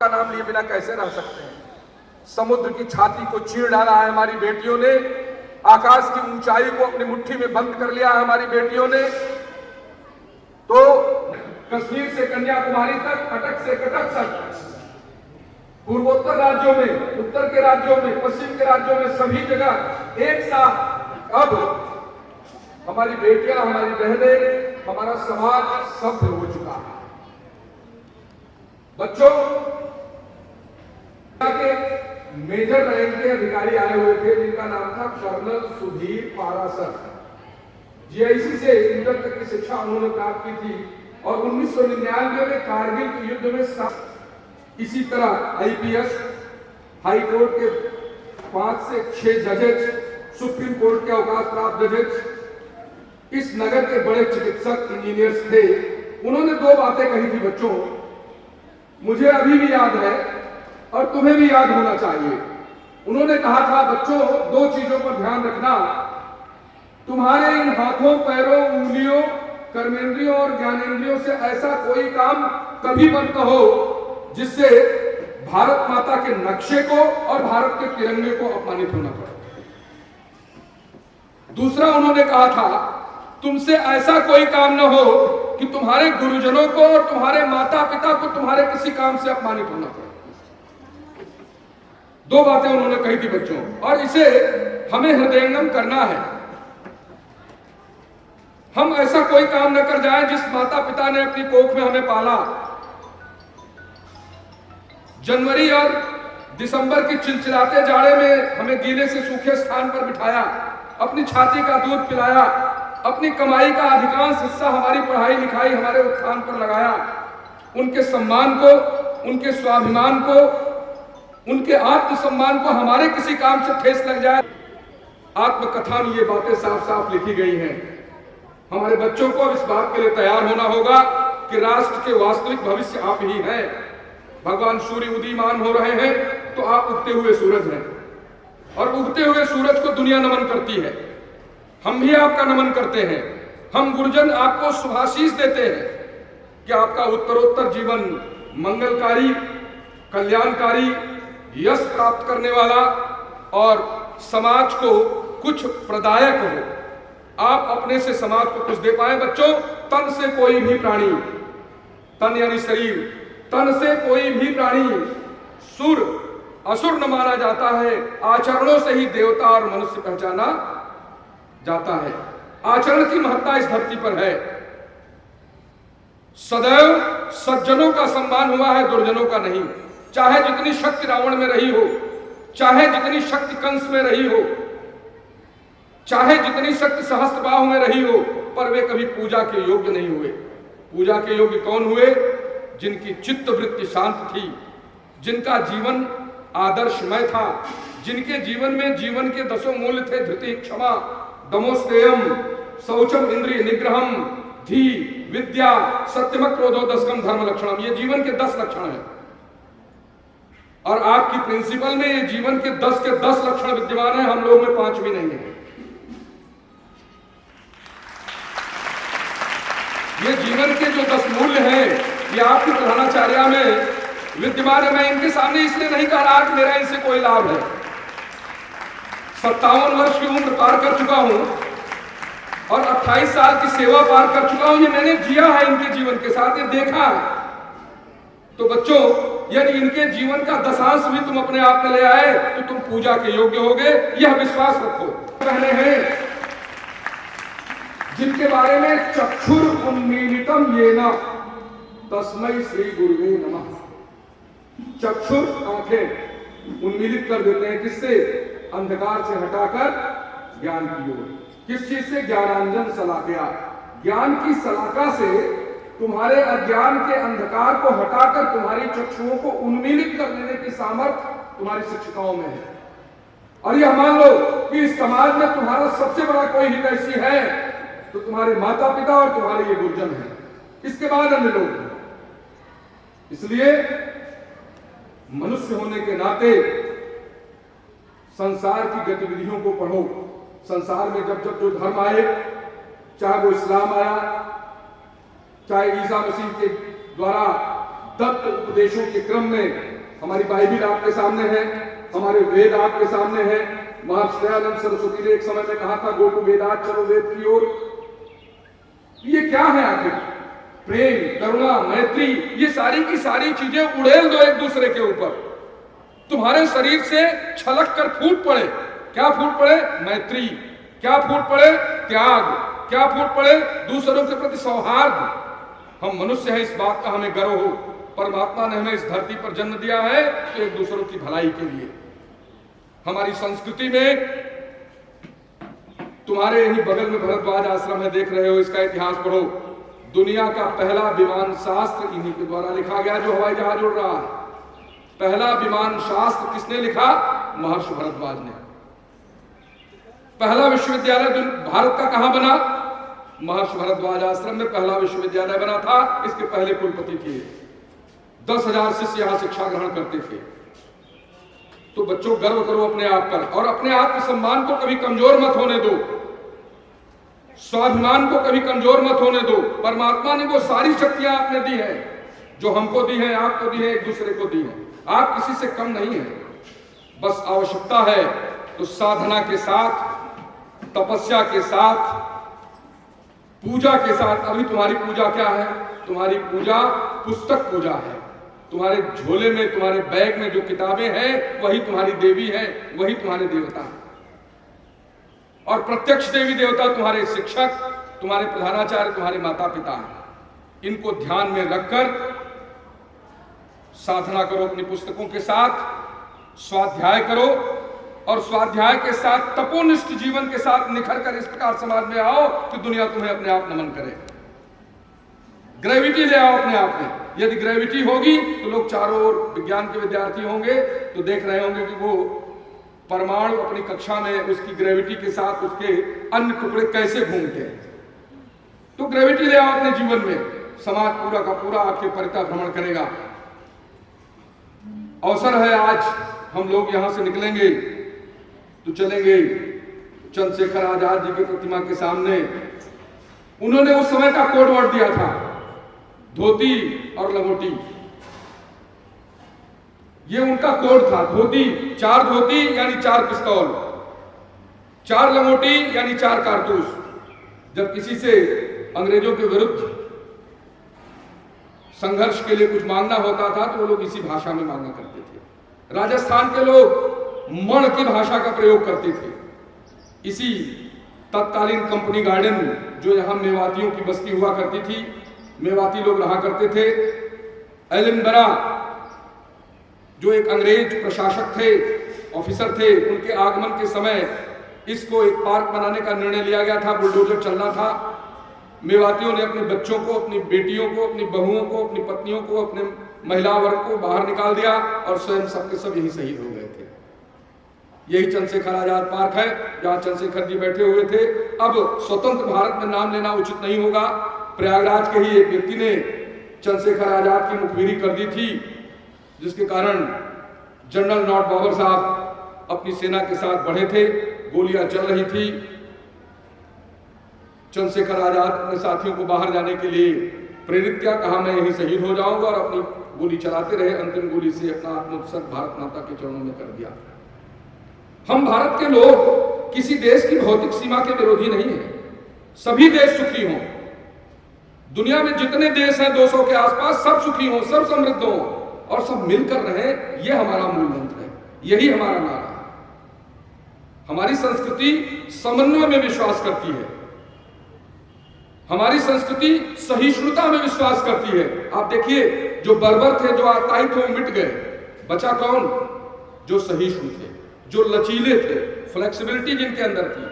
का नाम लिए बिना कैसे रह सकते हैं। समुद्र की छाती को चीर डाला है हमारी बेटियों ने, आकाश की ऊंचाई को अपनी मुट्ठी में बंद कर लिया है हमारी बेटियों ने। तो कश्मीर से कन्याकुमारी तक, कटक से कटक तक, पूर्वोत्तर राज्यों में, उत्तर के राज्यों में, पश्चिम के राज्यों में, सभी जगह एक साथ अब हमारी बेटियां, हमारी बहनें, हमारा समाज सभ्य हो चुका है। बच्चों के मेजर रैंक के अधिकारी आए हुए थे जिनका नाम था कर्नल सुधीर पारासर। जीआईसी से इंटर तक की शिक्षा उन्होंने प्राप्त की थी और 1999 में कारगिल के युद्ध में इसी तरह आईपीएस, हाई कोर्ट के 5 से 6 जजेज, सुप्रीम कोर्ट के अवकाश प्राप्त जजेज, इस नगर के बड़े चिकित्सक, इंजीनियर्स थे। उन्होंने 2 बातें कही थी बच्चों, मुझे अभी भी याद है और तुम्हें भी याद होना चाहिए। उन्होंने कहा था, बच्चों 2 चीजों पर ध्यान रखना, तुम्हारे इन हाथों, पैरों, उंगलियों, कर्मेंद्रियों और ज्ञानेंद्रियों से ऐसा कोई काम कभी मत कहो जिससे भारत माता के नक्शे को और भारत के तिरंगे को अपमानित होना पड़े। दूसरा उन्होंने कहा था, तुमसे ऐसा कोई काम न हो कि तुम्हारे गुरुजनों को और तुम्हारे माता पिता को तुम्हारे किसी काम से अपमानित होना पड़े। 2 बातें उन्होंने कही थी बच्चों, और इसे हमें हृदयंगम करना है। हम ऐसा कोई काम न कर जाएं जिस माता पिता ने अपनी कोख में हमें पाला, जनवरी और दिसंबर की चिलचिलाते जाड़े में हमें गीले से सूखे स्थान पर बिठाया, अपनी छाती का दूध पिलाया, अपनी कमाई का अधिकांश हिस्सा हमारी पढ़ाई लिखाई, हमारे उत्थान पर लगाया। उनके सम्मान को, उनके स्वाभिमान को, उनके आत्मसम्मान को हमारे किसी काम से ठेस लग जाए। आत्मकथा में ये बातें साफ साफ लिखी गई हैं। हमारे बच्चों को इस बात के लिए तैयार होना होगा कि राष्ट्र के वास्तविक भविष्य आप ही हैं। भगवान सूर्य उदीयमान हो रहे हैं तो आप उगते हुए सूरज हैं, और उगते हुए सूरज को दुनिया नमन करती है। हम भी आपका नमन करते हैं। हम गुरुजन आपको शुभाशीष देते हैं कि आपका उत्तरोत्तर जीवन मंगलकारी, कल्याणकारी, यश प्राप्त करने वाला और समाज को कुछ प्रदायक हो। आप अपने से समाज को कुछ दे पाए। बच्चों, तन से कोई भी प्राणी, तन यानी शरीर, तन से कोई भी प्राणी सुर असुर न माना जाता है। आचरणों से ही देवता और मनुष्य पहचाना जाता है। आचरण की महत्ता इस धरती पर है। सदैव सज्जनों का सम्मान हुआ है, दुर्जनों का नहीं। चाहे जितनी शक्ति रावण में रही हो, चाहे जितनी शक्ति कंस में रही हो, चाहे जितनी शक्ति सहस्त्रबाहु में रही हो, पर वे कभी पूजा के योग्य नहीं हुए। पूजा के योग्य कौन हुए? जिनकी चित्त वृत्ति शांत थी, जिनका जीवन आदर्शमय था, जिनके जीवन में जीवन के 10 मूल्य थे: धृति, क्षमा, दमोस्तेयम, शौचम, इंद्रिय निग्रहम, धी, विद्या, सत्यम, क्रोधो, दशकम, धर्म लक्षणम। ये जीवन के 10 लक्षण हैं, और आपकी प्रिंसिपल में ये जीवन के 10 के 10 लक्षण विद्यमान है। हम लोग में 5 भी नहीं है। ये जीवन के जो 10 मूल्य हैं, ये आपकी प्रधानाचार्य में विद्यमान है। मैं इनके सामने इसलिए नहीं कह रहा कि मेरा इनसे कोई लाभ है। 57 वर्ष की उम्र पार कर चुका हूं और 28 साल की सेवा पार कर चुका हूं। ये मैंने जिया है इनके जीवन के साथ, ये देखा है। तो बच्चों, यदि इनके जीवन का दशांश भी तुम अपने आप में ले आए तो तुम पूजा के योग्य होगे, यह विश्वास रखो। पहले हैं जिनके बारे में चक्षुर उन्मीलितम येन तस्मै श्री गुरुवे नमः। चक्षुर, आंखें उन्मीलित कर देते हैं किससे? अंधकार से हटाकर ज्ञान की ओर। किस चीज से? ज्ञानांजन सलाकया। ज्ञान की सलाका से तुम्हारे अज्ञान के अंधकार को हटाकर तुम्हारी चक्षुओं को उन्मीलित कर देने की सामर्थ्य तुम्हारी शिक्षिकाओं में है। और यह मान लो कि इस समाज में तुम्हारा सबसे बड़ा कोई हितैषी है तो तुम्हारे माता पिता और तुम्हारे ये गुरुजन हैं। इसके बाद अन्य लोग हैं। इसलिए मनुष्य होने के नाते संसार की गतिविधियों को पढ़ो। संसार में जब जब जो धर्म आए, चाहे वो इस्लाम आया, चाहे ईसा मसीह के द्वारा दत्त उपदेशों के क्रम में हमारी बाइबिल आपके सामने है, हमारे वेद आपके सामने है। महर्षि दयानंद सरस्वती ने एक समय में कहा था, गो टू वेदात, चलो वेद की ओर। ये क्या है आखिर? प्रेम, करुणा, मैत्री, ये सारी की सारी चीजें उड़ेल दो एक दूसरे के ऊपर। तुम्हारे शरीर से छलक कर फूट पड़े। क्या फूट पड़े? मैत्री। क्या फूट पड़े? त्याग। क्या फूट पड़े? दूसरों के प्रति सौहार्द। हम मनुष्य हैं, इस बात का हमें गर्व हो। परमात्मा ने हमें इस धरती पर जन्म दिया है तो एक दूसरों की भलाई के लिए। हमारी संस्कृति में तुम्हारे यही बगल में भरद्वाज आश्रम है, देख रहे हो, इसका इतिहास पढ़ो। दुनिया का पहला विमान शास्त्र इन्हीं के द्वारा लिखा गया जो हवाई जहाज उड़ रहा है। पहला विमान शास्त्र किसने लिखा? महर्षि भरद्वाज ने। पहला विश्वविद्यालय भारत का कहां बना? महर्षि भरद्वाज आश्रम में पहला विश्वविद्यालय बना था। इसके पहले कुलपति थे। 10,000 शिष्य यहां शिक्षा ग्रहण करते थे। तो बच्चों, गर्व करो अपने आप पर और अपने आत्मसम्मान को कभी कमजोर मत होने दो। स्वाभिमान को कभी कमजोर मत होने दो। परमात्मा ने वो सारी शक्तियां आपने दी है जो हमको दी है, आपको दी है, एक दूसरे को दी है। आप किसी से कम नहीं है। बस आवश्यकता है तो साधना के साथ, तपस्या के साथ, पूजा के साथ। अभी तुम्हारी पूजा क्या है? तुम्हारी पूजा पुस्तक पूजा है। तुम्हारे झोले में, तुम्हारे बैग में जो किताबें हैं वही तुम्हारी देवी है, वही तुम्हारे देवता है। और प्रत्यक्ष देवी देवता तुम्हारे शिक्षक, तुम्हारे प्रधानाचार्य, तुम्हारे माता पिता हैं। इनको ध्यान में रखकर साधना करो अपनी पुस्तकों के साथ, स्वाध्याय करो और स्वाध्याय के साथ तपोनिष्ठ जीवन के साथ निखर कर इस प्रकार समाज में आओ कि दुनिया तुम्हें अपने आप नमन करे। ग्रेविटी ले आओ अपने आप में। यदि ग्रेविटी होगी तो लोग चारों ओर विज्ञान के विद्यार्थी होंगे तो देख रहे होंगे कि वो परमाणु अपनी कक्षा में उसकी ग्रेविटी के साथ उसके अन्य टुकड़े कैसे घूमते हैं। तो ग्रेविटी ले आओ अपने जीवन में, समाज पूरा का पूरा आपके परिता भ्रमण करेगा। अवसर है आज, हम लोग यहां से निकलेंगे तो चलेंगे चंद्रशेखर आजाद जी की प्रतिमा के सामने। उन्होंने उस समय का कोड वर्ड दिया था, धोती और लंगोटी। ये उनका कोड था। धोती, 4 धोती यानी 4 पिस्तौल, 4 लंगोटी यानी 4 कारतूस। जब किसी से अंग्रेजों के विरुद्ध संघर्ष के लिए कुछ मांगना होता था तो वो लोग इसी भाषा में मांगा करते थे। राजस्थान के लोग मण की भाषा का प्रयोग करते थे। इसी तत्कालीन कंपनी गार्डन, जो यहाँ मेवातियों की बस्ती हुआ करती थी, मेवाती लोग रहा करते थे। एलिनबरा, जो एक अंग्रेज प्रशासक थे, ऑफिसर थे, उनके आगमन के समय इसको एक पार्क बनाने का निर्णय लिया गया था। बुलडोजर चलना था। मेवातियों ने अपने बच्चों को, अपनी बेटियों को, अपनी बहुओं को, अपनी पत्नियों को, अपने महिला वर्ग को बाहर निकाल दिया और स्वयं सबके सब यही शहीद हो गए थे। यही चंद्रशेखर आजाद पार्क है जहां चंद्रशेखर जी बैठे हुए थे। अब स्वतंत्र भारत में नाम लेना उचित नहीं होगा। प्रयागराज के ही एक व्यक्ति ने चंद्रशेखर आजाद की मुखबिरी कर दी थी, जिसके कारण जनरल नॉट बाबर साहब अपनी सेना के साथ बढ़े थे। गोलियां चल रही थी। चंद्रशेखर आजाद अपने साथियों को बाहर जाने के लिए प्रेरित किया, कहा मैं यहीं शहीद हो जाऊंगा, और अपनी गोली चलाते रहे। अंतिम गोली से अपना आत्मोत्सर्ग भारत माता के चरणों में कर दिया। हम भारत के लोग किसी देश की भौतिक सीमा के विरोधी नहीं है। सभी देश सुखी हों। दुनिया में जितने देश हैं 200 के आसपास, सब सुखी हों, सब समृद्ध हों और सब मिलकर रहें। यह हमारा मूल मंत्र है, यही हमारा नारा है। हमारी संस्कृति समन्वय में विश्वास करती है। हमारी संस्कृति सहिष्णुता में विश्वास करती है। आप देखिए, जो बर्बर थे, जो आताई थे, वो मिट गए। बचा कौन? जो सहिष्णु थे, जो लचीले थे, फ्लेक्सिबिलिटी जिनके अंदर थी,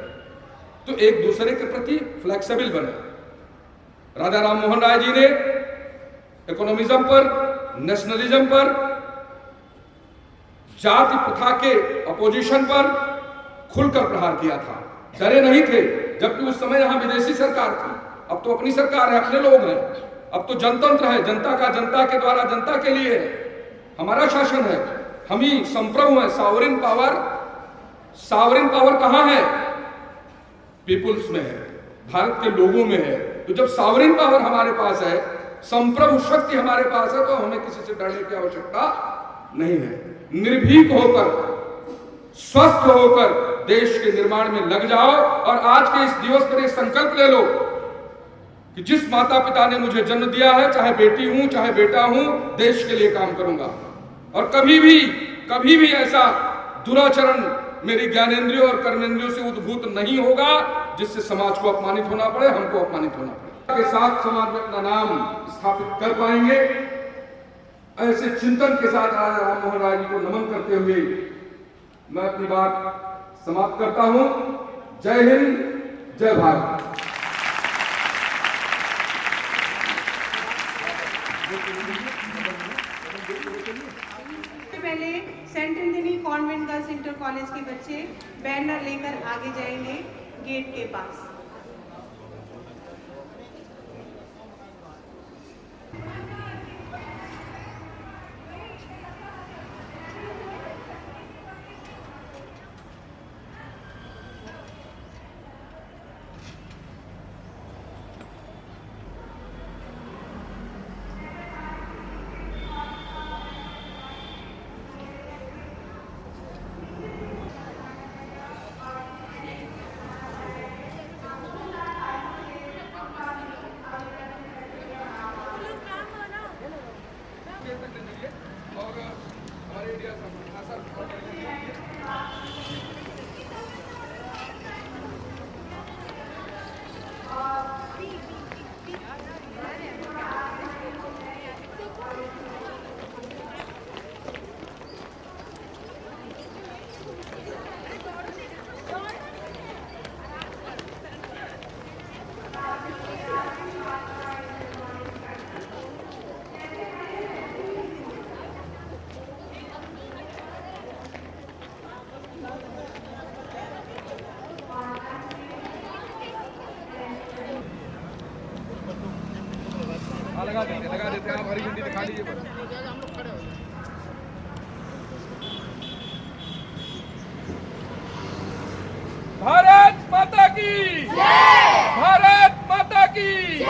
तो एक दूसरे के प्रति फ्लेक्सिबल बने। राजा राम मोहन राय जी ने इकोनॉमिज्म पर, नेशनलिज्म पर, जाति प्रथा के अपोजिशन पर खुलकर प्रहार किया था। डरे नहीं थे, जबकि उस समय यहां विदेशी सरकार थी। अब तो अपनी सरकार है, अपने लोग हैं। अब तो जनतंत्र है, जनता का जनता के द्वारा जनता के लिए है। हमारा शासन है, हम ही संप्रभु हैं। सॉवरेन पावर कहां है? पीपुल्स में है, भारत के लोगों में है। तो जब सॉवरेन पावर हमारे पास है संप्रभु शक्ति हमारे पास है, तो हमें किसी से डरने की आवश्यकता नहीं है। निर्भीक होकर, स्वस्थ होकर देश के निर्माण में लग जाओ और आज के इस दिवस पर एक संकल्प ले लो कि जिस माता पिता ने मुझे जन्म दिया है, चाहे बेटी हूं चाहे बेटा हूं, देश के लिए काम करूंगा और कभी भी ऐसा दुराचरण मेरी ज्ञानेंद्रियों और कर्मेंद्रियों से उद्भूत नहीं होगा जिससे समाज को अपमानित होना पड़े, हमको अपमानित होना पड़े। के साथ समाज में अपना नाम स्थापित कर पाएंगे। ऐसे चिंतन के साथ आज राम मोहन राय जी को नमन करते हुए मैं अपनी बात समाप्त करता हूं। जय हिंद, जय भारत। पहले Saint Anthony convent girls inter college के बच्चे बैनर लेकर आगे जाएंगे गेट के पास। और हमारे इंडिया लगा देते हैं। आप हरी झंडी दिखा लीजिए बस। भारत माता की जय, भारत माता की जय,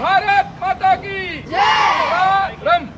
भारत माता की जय। रम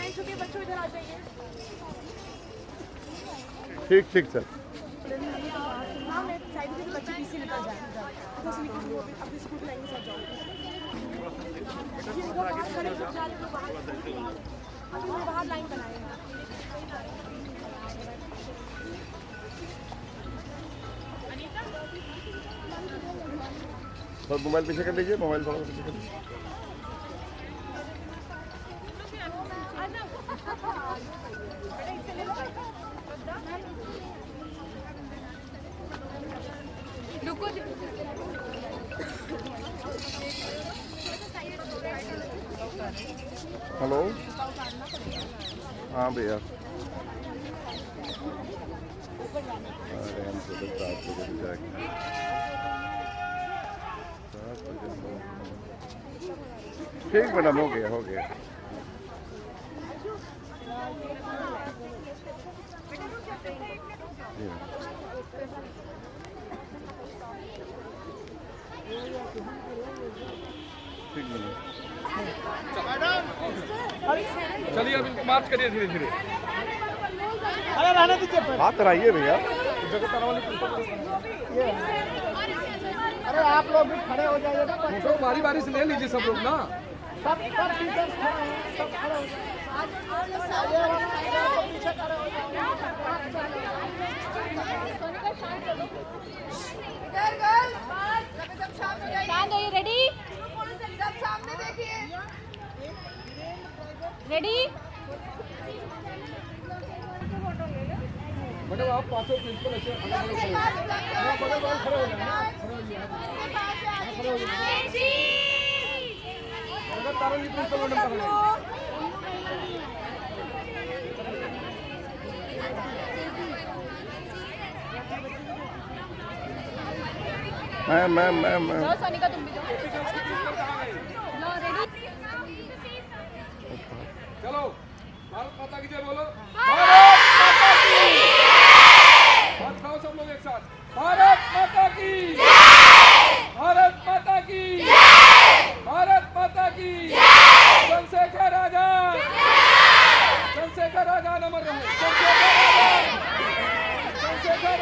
पेरेंट्स के बच्चों इधर आ जाइए। ठीक ठीक सर। हाँ मैं साइड के बच्चे पीछे निकल जाए इधर से निकल वो अपने स्कूल लाइन के साथ जाओ। वो बाहर खड़े हो जा रहे हो बाहर अभी वो बाहर लाइन बनाएगा। सर मोबाइल पीछे कर लीजिए, मोबाइल थोड़ा पीछे कर लीजिए। हेलो हाँ भैया ठीक मैडम हो गया हो गया। ठीक मैडम चलिए अभी मार्च करिए धीरे धीरे। अरे रहने दीजिए, हाथ कराइए भैया। अरे आप लोग भी खड़े हो जाइए ना, तो बारी बारी से ले लीजिए सब लोग ना। सब टीचर्स खड़े हैं, सब खड़े हो जाइए। पीछे खड़े हो जाइए। रेडी सब सामने देखिए। रेडी मैडम आप पांचों प्रिंसिपल ऐसे बगल बगल खड़े हो जाए। तारंगी प्रिंसिपल मैडम पकड़े। मैं सोनिका तुम भी लो। रेडी चलो भारत माता की जय बोलो। भारत माता की। हाथ उठाओ सब लोग एक साथ। भारत माता की। भारत माता की। भारत माता की। चंद्रशेखर आजाद। चंद्रशेखर आजाद अमर रहे। चंद्रशेखर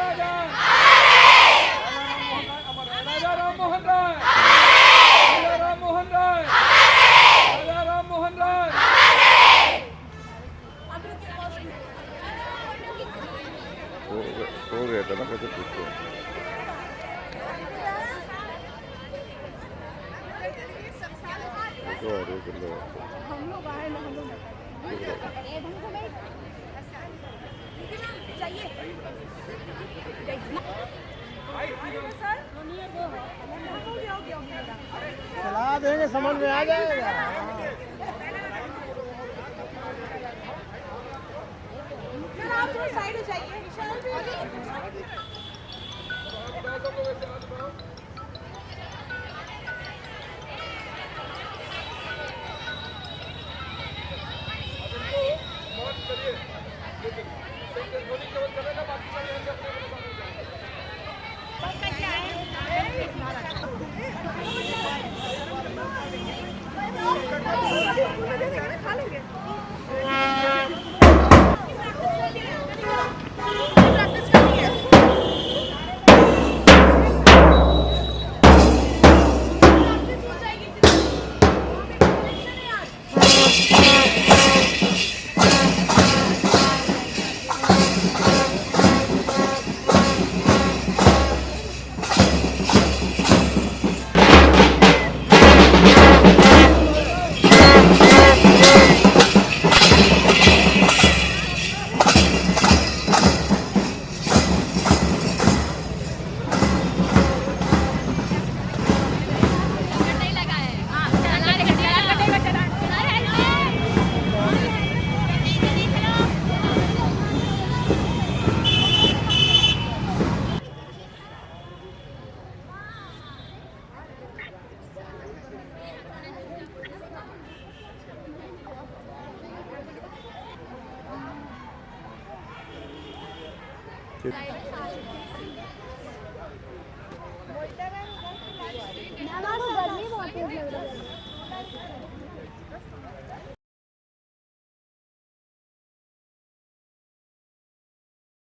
आजाद। राजा राम मोहन राय। राजा राम मोहन राय। राजा राम मोहन राय। हो गया था ना, कैसे पूछो। हम लोग आए ना हम लोग चला देंगे, समझ में आ जाएगा। आप थोड़ा साइड हो जाइए। ठीक।